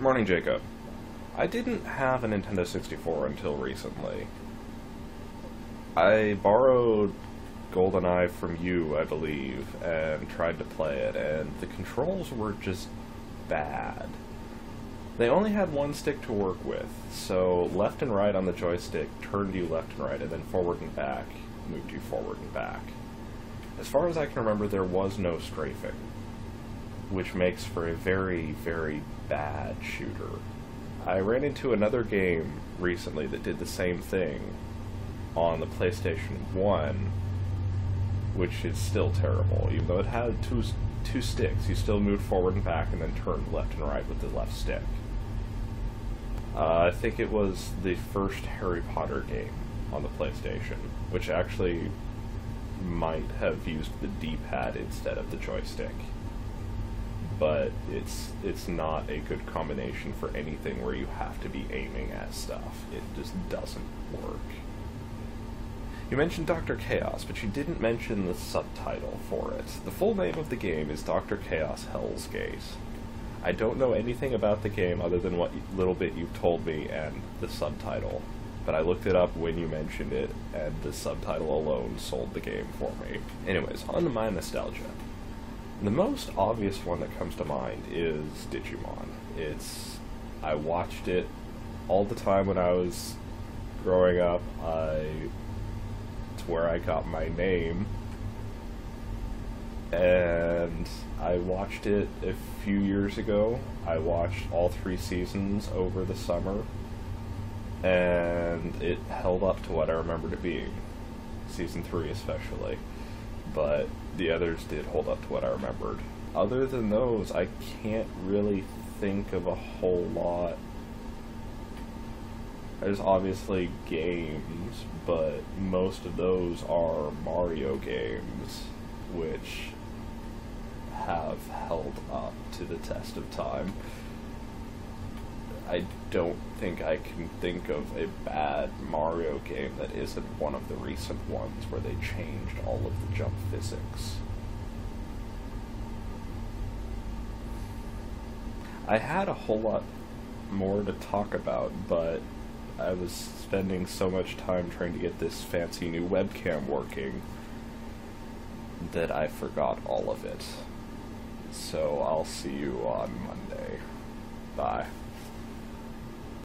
Morning, Jacob. I didn't have a Nintendo 64 until recently. I borrowed GoldenEye from you, I believe, and tried to play it, and the controls were just bad. They only had one stick to work with, so left and right on the joystick turned you left and right, and then forward and back moved you forward and back. As far as I can remember, there was no strafing, which makes for a very, very bad shooter. I ran into another game recently that did the same thing on the PlayStation 1, which is still terrible. Even though it had two sticks, you still moved forward and back and then turned left and right with the left stick. I think it was the first Harry Potter game on the PlayStation, which actually might have used the D-pad instead of the joystick. But it's not a good combination for anything where you have to be aiming at stuff. It just doesn't work. You mentioned Dr. Chaos, but you didn't mention the subtitle for it. The full name of the game is Dr. Chaos Hell's Gate. I don't know anything about the game other than what little bit you've told me and the subtitle, but I looked it up when you mentioned it, and the subtitle alone sold the game for me. Anyways, on to my nostalgia. The most obvious one that comes to mind is Digimon. I watched it all the time when I was growing up. It's where I got my name, and I watched it a few years ago. I watched all 3 seasons over the summer, and it held up to what I remembered it being. Season 3 especially. But the others did hold up to what I remembered. Other than those, I can't really think of a whole lot. There's obviously games, but most of those are Mario games, which have held up to the test of time. I don't think I can think of a bad Mario game that isn't one of the recent ones where they changed all of the jump physics. I had a whole lot more to talk about, but I was spending so much time trying to get this fancy new webcam working that I forgot all of it. So I'll see you on Monday. Bye.